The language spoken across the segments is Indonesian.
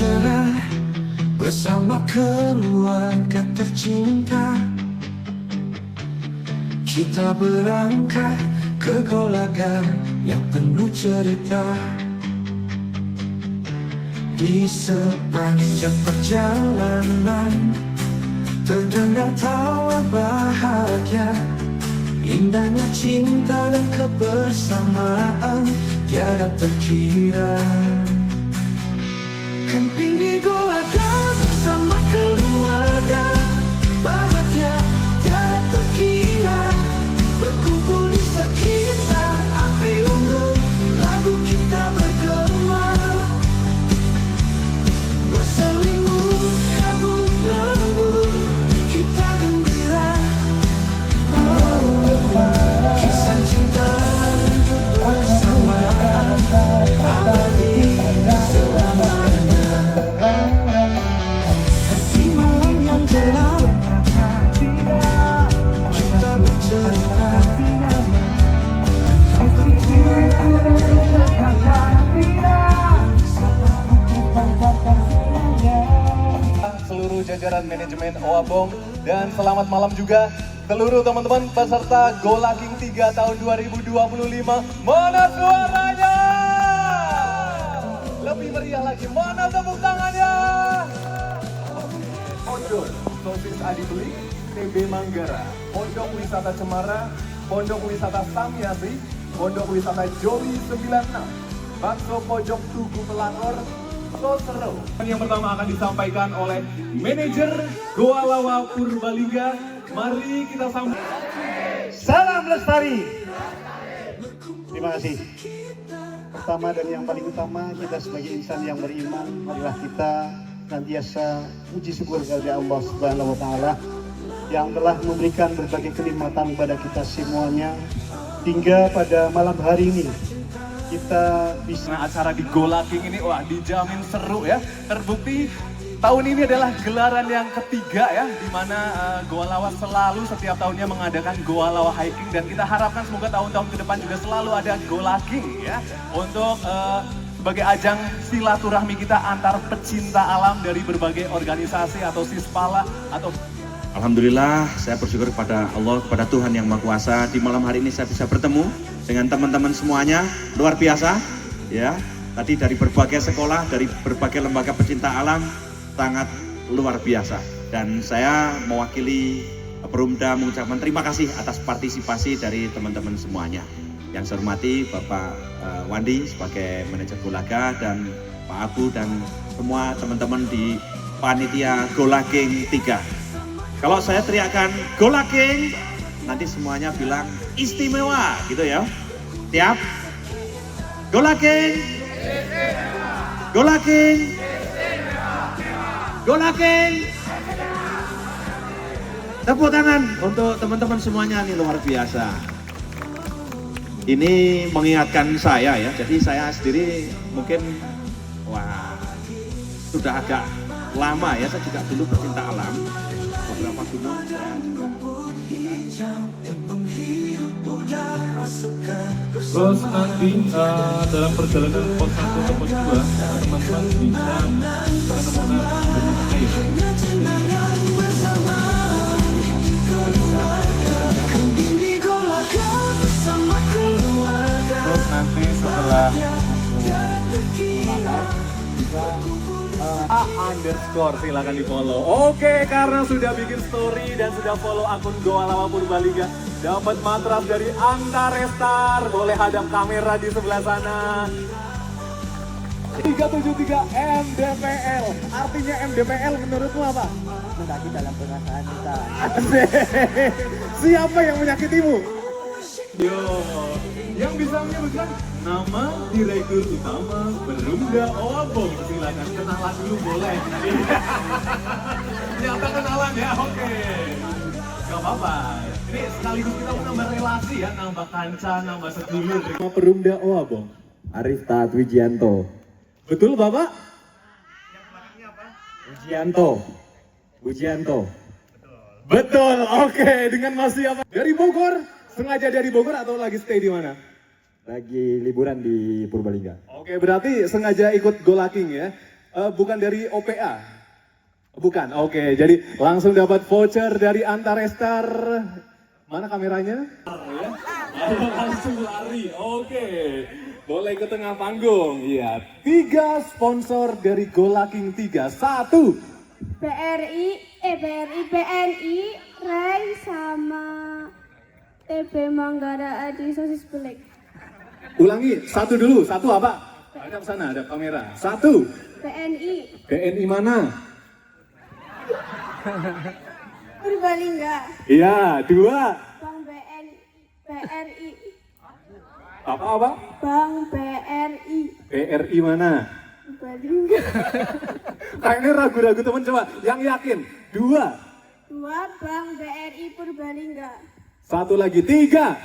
cerah bersama keluarga tercinta. Kita berangkat ke Golaga yang penuh cerita. Di sepanjang perjalanan terdengar tawa bahagia. Indahnya cinta dan kebersamaan tiada terkira. Camping di Golaga bersama keluarga, bahagia tiada terkira. Berkumpul di sekitar api unggun, lagu kita bergema. Berselimut kabut lembut, kita gembira. Kisah cinta bersama abadi selamanya. Di malam yang gelap kita bercerita. Seluruh jajaran manajemen Oabong, dan selamat malam juga seluruh teman-teman peserta Gola King 3 tahun 2025. Mana suaranya? Lebih meriah lagi, mana tepuk tangannya? Ojol, Sosis Adituli, TB Manggara, Pondok Wisata Cemara, Pondok Wisata Samyasi, Pondok Wisata Joli 96, Bakso Pojok Tugu Pelangor, Sosero. Yang pertama akan disampaikan oleh manajer Goa Lawa Purbalingga. Mari kita sambut. Salam lestari. Terima kasih. Pertama dan yang paling utama, kita sebagai insan yang beriman, marilah kita senantiasa puji syukur kepada Allah Subhanahu wa taala yang telah memberikan berbagai kenikmatan kepada kita semuanya hingga pada malam hari ini kita bisa Acara di Gola King ini wah dijamin seru ya. Terbukti tahun ini adalah gelaran yang ketiga ya, di mana Goa Lawa selalu setiap tahunnya mengadakan Goa Lawa Hiking, dan kita harapkan semoga tahun-tahun ke depan juga selalu ada Gola King ya, untuk sebagai ajang silaturahmi kita antar pecinta alam dari berbagai organisasi atau Sispala atau. Alhamdulillah, saya bersyukur kepada Allah, kepada Tuhan Yang Maha Kuasa. Di malam hari ini saya bisa bertemu dengan teman-teman semuanya, luar biasa ya. Tadi dari berbagai sekolah, dari berbagai lembaga pecinta alam, sangat luar biasa. Dan saya mewakili Perumda mengucapkan terima kasih atas partisipasi dari teman-teman semuanya. Yang saya hormati Bapak Wandi sebagai manajer Golaga, dan Pak Abu dan semua teman-teman di panitia Gola King 3. Kalau saya teriakan Gola King, nanti semuanya bilang istimewa gitu ya. Siap? Gola King! Gola King! Gola King! Tepuk tangan untuk teman-teman semuanya, ini luar biasa. Ini mengingatkan saya ya, jadi saya sendiri mungkin wah sudah agak lama ya, saya juga dulu pecinta alam. Beberapa gunung saya juga. Terus nanti dalam perjalanan pos 1 ke pos 2 teman-teman bisa terus nanti setelah _, silakan di follow. Oke, karena sudah bikin story dan sudah follow akun Goa Lawa Purbalingga, dapat matras dari Antarestar. Boleh hadap kamera di sebelah sana. 373 MDPL. Artinya MDPL menurutmu apa? mendaki dalam perasaan kita. Siapa yang menyakitimu? Yo, yang bisa menyebutkan nama direktur utama Perumda Oabong. Silakan kenalan dulu boleh. Ternyata kenalan ya, oke. Gak apa-apa. Ini sekaligus kita menambah relasi ya, nambah kanca, nambah sedulur. Perumda Oabong. Arista Wijianto. Betul Bapak? Wijianto. Wijianto. Betul, oke. Dengan Mas siapa? Dari Bogor? Sengaja dari Bogor atau lagi stay di mana? Lagi liburan di Purbalingga. Oke, berarti sengaja ikut Gola King ya. Bukan dari OPA? Bukan, oke. Jadi langsung dapat voucher dari Antarestar. Mana kameranya? Langsung lari, oke. Boleh ke tengah panggung, iya. 3 sponsor dari Golaking 3. 1. BRI, BNI, Rai sama TB Manggara Adi Sosis Black. Ulangi, 1 dulu. 1 apa? Ada sana, ada kamera. 1. BNI, BNI mana? Purbalingga. Iya, 2. Bank BRI, Apa? Bank BRI, BRI mana? Purbalingga. Kayaknya ragu-ragu teman, coba yang yakin. 2. 2, Bank BRI Purbalingga. 1 lagi. 3.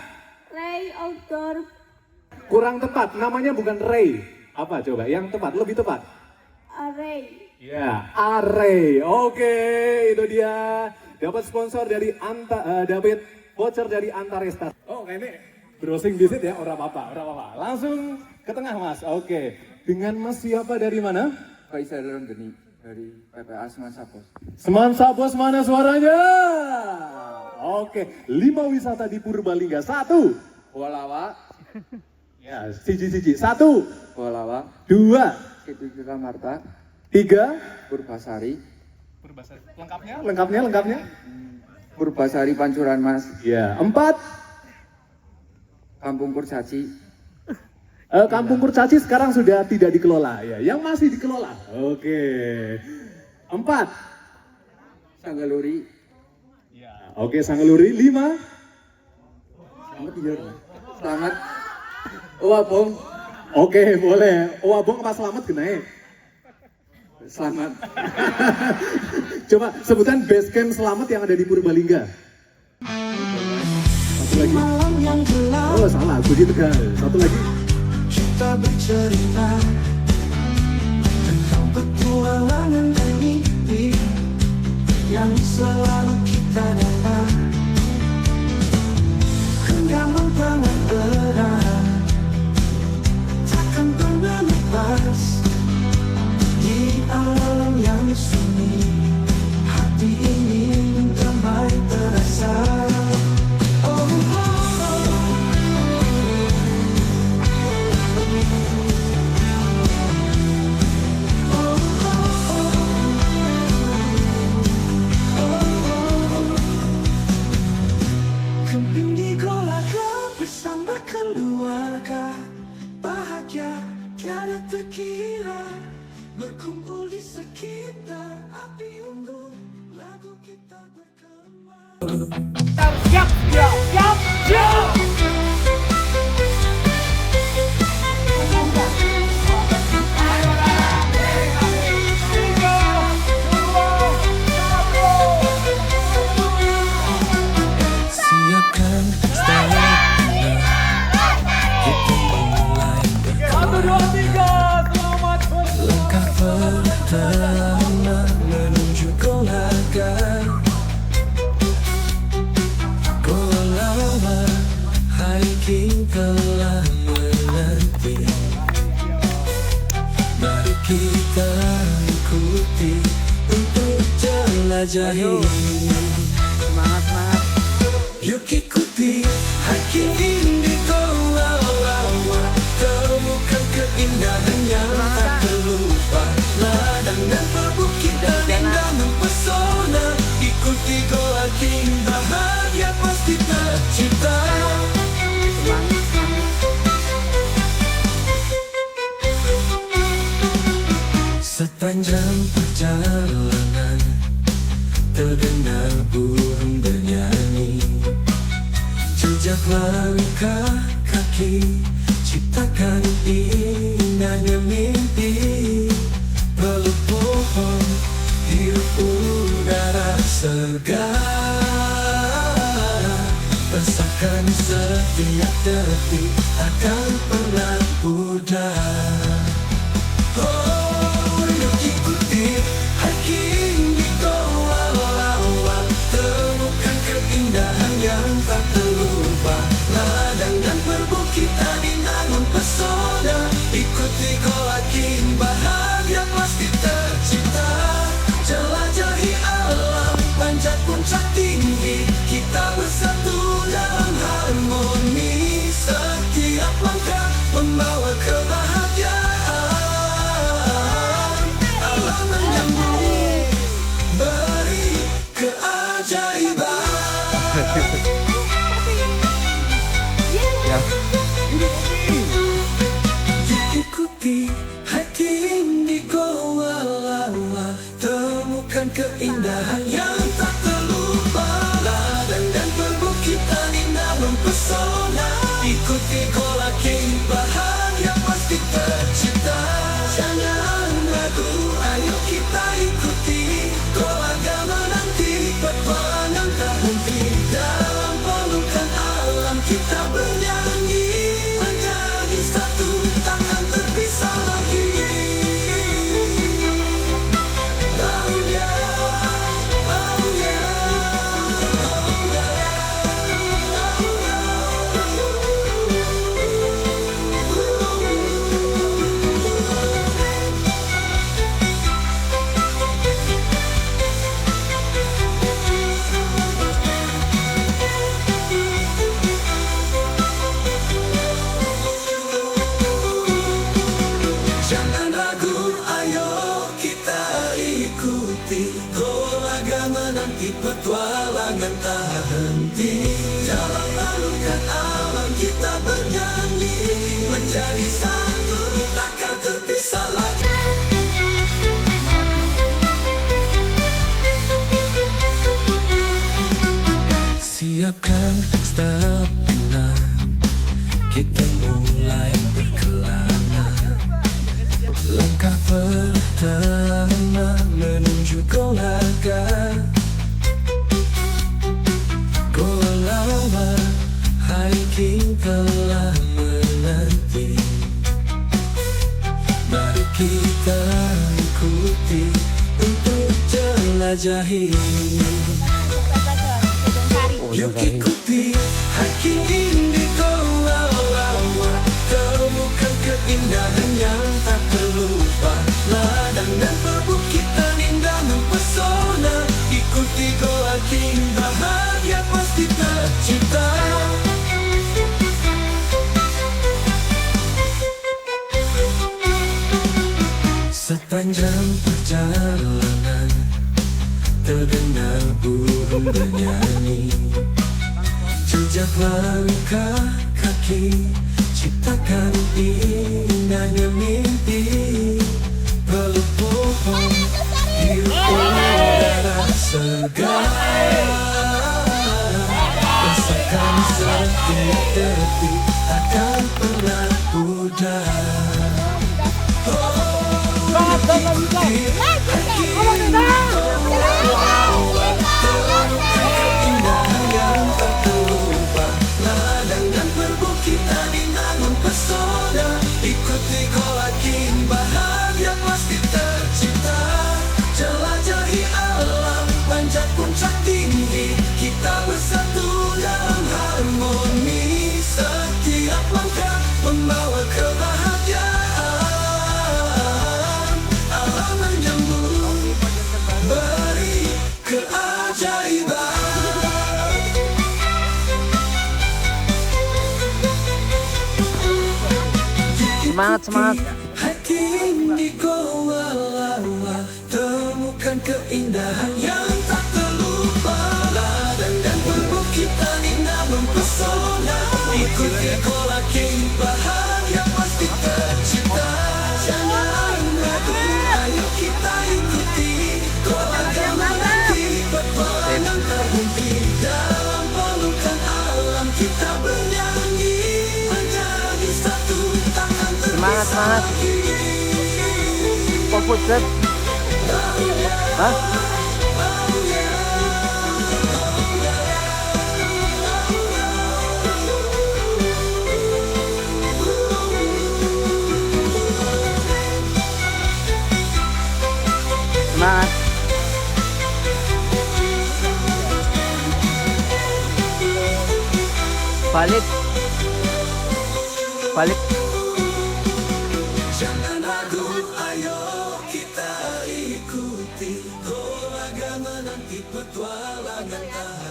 Ray Outdoor, Kurang tepat, namanya bukan Ray. Apa coba? Yang tepat, lebih tepat. Array. Ya, Array. Oke, itu dia. Dapat sponsor dari dapat voucher dari Antarestar. Oh, ini browsing visit ya, orang apa? Langsung ke tengah, Mas. Oke. Dengan Mas siapa dari mana? Faisal Ronggeni dari PPA Semansa Bos. Semansa Bos, mana suaranya? Oke, 5 wisata di Purbalingga. 1. Walawa, Ya, siji. 1. Walawa, 2. Situ Marta, 3. Purbasari, Lengkapnya. Purbasari Pancuran Mas, Ya, 4. Kampung Kurcaci, Kampung Kurcaci sekarang sudah tidak dikelola ya, yang masih dikelola. Oke. 4. Sanggaluri, Oke, Sangeluri. 5. Selamat, Wabong, Oke, boleh. Wabong apa selamat genai? Selamat, Coba sebutan base camp selamat yang ada di Purbalingga. Satu lagi. Malam yang gelap Oh, salah, aku di Tegal. Satu lagi. kita bercerita tentang petualangan dan mimpi yang selalu kita dapat genggaman tangan erat takkan pernah lepas di alam yang sunyi. Hati ingin damai terasa. Oh, oh, oh. Kembali di Golaga bersama keluarga, bahagia tiada terkira, berkumpul di sekitar api unggun, lagu kita berkembang. Siapkan start kita mulai langkah pertama menuju Golaga. Golawa hiking telah menanti, mari kita ikuti untuk jelajahi. Yuk ikuti hiking ini Golawa, temukan keindahan yang tak terlupa, ladang dan perbukitan indah mempesona. Ikuti Golaking, bahagia pasti tercipta. Sepanjang perjalanan terdengar burung bernyanyi, jejak langkah kaki ciptakan indahnya mimpi. Peluk pohon, hirup udara segar, rasakan setiap detik akan pernah pudar. Oh, yuk ikuti hiking di Golawa, temukan keindahan yang tak terlupa, ladang dan perbukitan indah mempesona. Ikuti Golaking, bahagia pasti temukan keindahan yang tak terlupa. Ladang dan perbukitan indah mempesona. Ikuti Gola keindahan yang pasti tercipta. Jangan ragu, ayo kita ikuti Gola Gama nanti. Petualangan tak henti dalam pelukan alam kita bernyanyi. Menjadi satu takkan terpisah lagi. Jangan ragu, ayo kita ikuti Gola Gama nanti. Petualangan tak henti dalam pelukan alam kita bernyanyi. Menjadi satu takkan terpisah lagi. Siapkan stamina, kita mulai berkelana. Langkah pertama menuju Gola Gama. Gola Lawa hiking telah menanti. Mari kita ikuti untuk jelajahi. Yuk ikuti hiking ini Gola Lawa. Temukan keindahan yang tak terlupa. Ladang dan perbukitan indah mempesona. Ikuti Gola keindahan yang pasti tercipta. Sepanjang perjalanan terdengar burung bernyanyi. Jejak langkah kaki ciptakan indahnya mimpi. Peluk pohon hirup udara segar. Rasakan setiap detik takkan pernah pudar. Keindahan yang tak terlupa. Ladang dan perbukitan indah mempesona. Ikuti Gola keindahan yang pasti tercipta. Jelajahi alam, panjat puncak tinggi. Kita bersatu dalam harmoni. Setiap langkah membawa kebahagiaan. Alam menyambut, beri keajaiban. Semangat. Hiking di Gola Lawa. Temukan keindahan yang tak terlupa. Ladang dan perbukitan indah mempesona. Ikuti Gola keindahan yang pasti tercipta. Jangan ragu, ayo kita ikuti Gola Gama nanti. Petualangan terhenti dalam pelukan alam kita bernyanyi. Menjadi satu takkan terpisah lagi. Fokus, Zed. Hah? Semangat. Balik. Jangan ragu, ayo kita ikuti Gola Gama nanti. Petualangan tak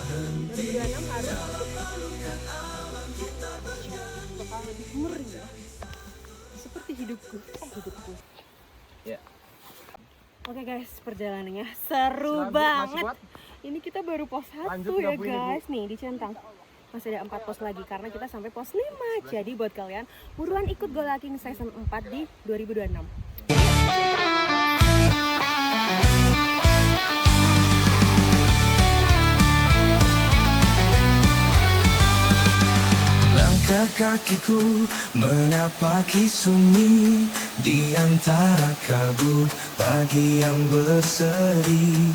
henti dalam pelukan alam kita bernyanyi. Seperti hidupku. Oke guys, perjalanannya seru banget. Ini kita baru pos 1 ya guys. Nih dicentang. Masih ada 4 pos lagi karena kita sampai pos 5. Jadi buat kalian buruan ikut Gola King Season 4 di 2026. kakiku menapaki sunyi di antara kabut pagi yang berseri.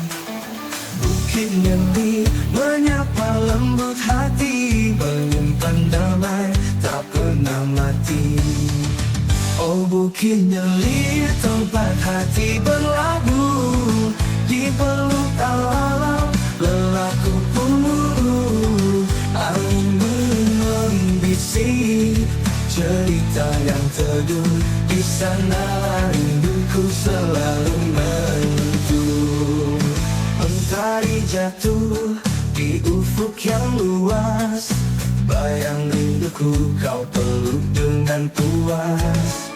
Bukit Nyeli menyapa lembut hati, menyimpan damai tak pernah mati. Oh Bukit Nyeli, tempat hati berlabuh, di peluk alam lelahku pun luruh. Angin membisik cerita yang teduh, di sana rinduku selalu menyentuh. Mentari jatuh di ufuk yang luas, bayang rinduku kau peluk dengan puas.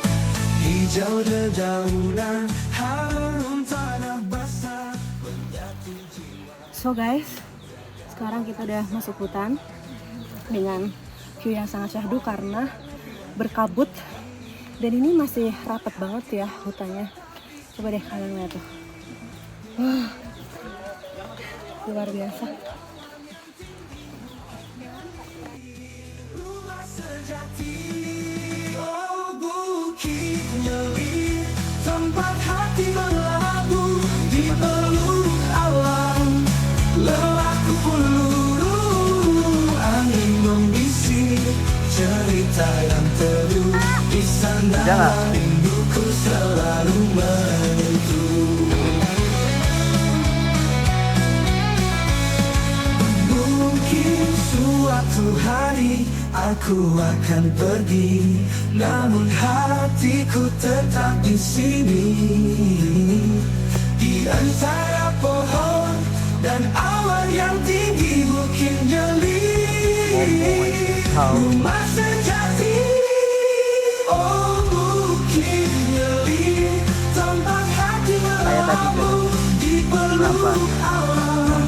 Hijau dedaunan, harum tanah basah. So guys, sekarang kita udah masuk hutan dengan view yang sangat syahdu karena berkabut, dan ini masih rapat banget ya hutannya. Coba deh kalian lihat tuh, luar biasa. Oh Bukit Nyeli, tempat hati berlabuh, di peluk alam lelahku pun luruh. Angin membisik cerita yang teduh, di sana rinduku selalu menyentuh. Mungkin suatu hari aku akan pergi, namun hatiku tetap di sini. Di antara pohon dan awan yang tinggi, Bukit Nyeli, rumah sejati. Oh Bukit Nyeli, tempat hati berlabuh, di peluk alam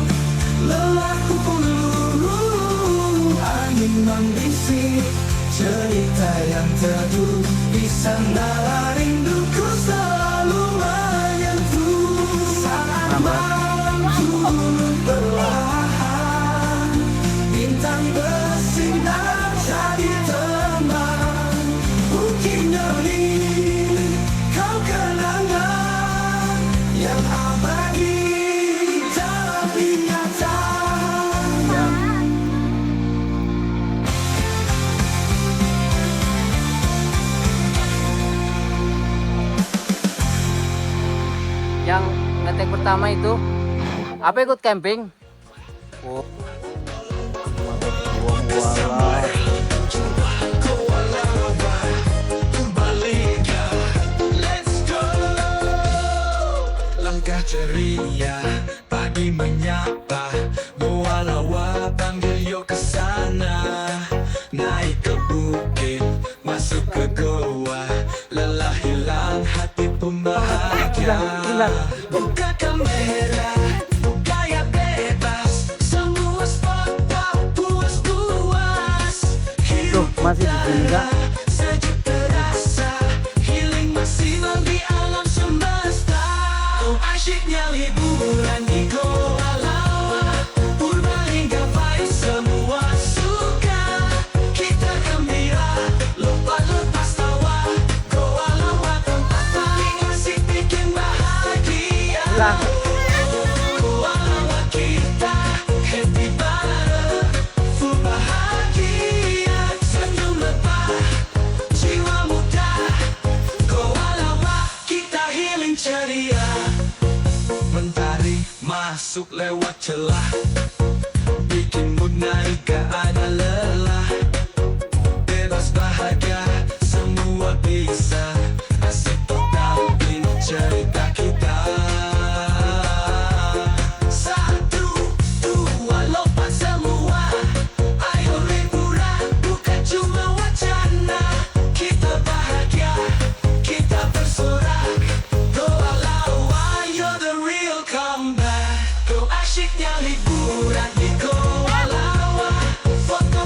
lelahku pun luruh. Angin membisik cerita yang teduh, di sana rinduku selalu menyentuh. Saat malam turun perlahan, bintang bersinar jadi teman. Bukit Nyeli, kau kenangan yang abadi dalam ingatan. Yang ngetek pertama itu apa, ikut camping? Oh. Langkah ceria, pagi menyapa, Goa Lawa panggil yuk kesana. Naik ke bukit, masuk ke goa, lelah hilang, hati pun bahagia. Buka kamera, gaya bebas, semua spot tak puas-puas. Hidup masih di sini, Kak? sejuk terasa, healing maksimal di alam semesta. Oh asyiknya liburan di Goa Lawa, Purbalingga vibes semua suka. Kita gembira, lupa lepas tawa, Goa Lawa tempat paling asik bikin bahagia. Goa Lawa kita happy bareng, full bahagia, senyum lebah, jiwa muda. Goa Lawa kita healing ceria. Mentari masuk lewat celah, bikin mood naik gak ada lelah. Bebas bahagia, semua bisa, asik tampil cerita kita. Satu, dua, lompat semua, ayo liburan, bukan cuma wacana. Kita bahagia, kita bersorak, Goa Lawa, you're the real comeback. Go asyiknya liburan di Goa Lawa, foto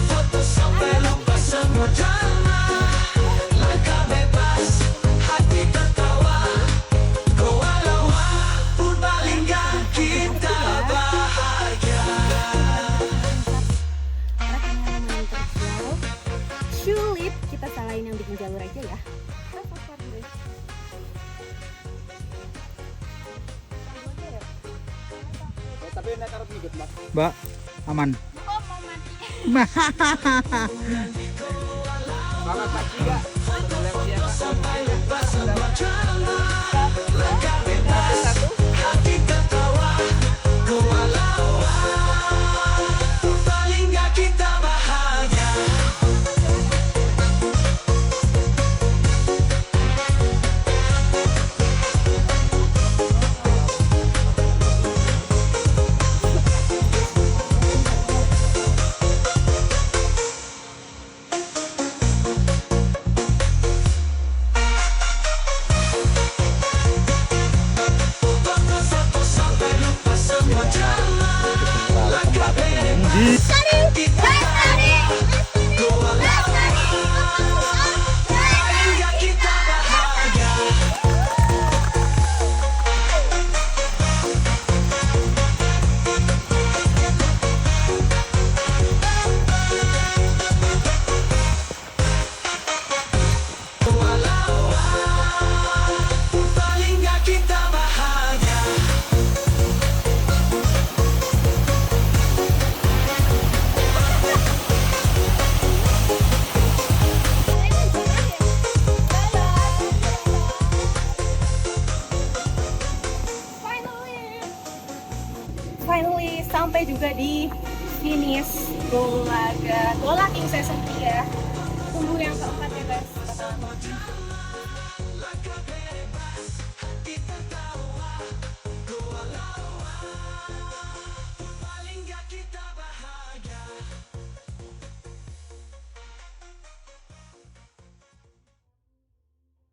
Mbak, aman. Paling gak kita bahagia. Foto sampai lupa semua drama. Langkah bebas kita goa lawa. Paling gak kita bahagia. Goa lawa. Paling gak kita bahagia. Finally sampai juga di finish Goa King Season 3. Tunggu yang keempat ya guys.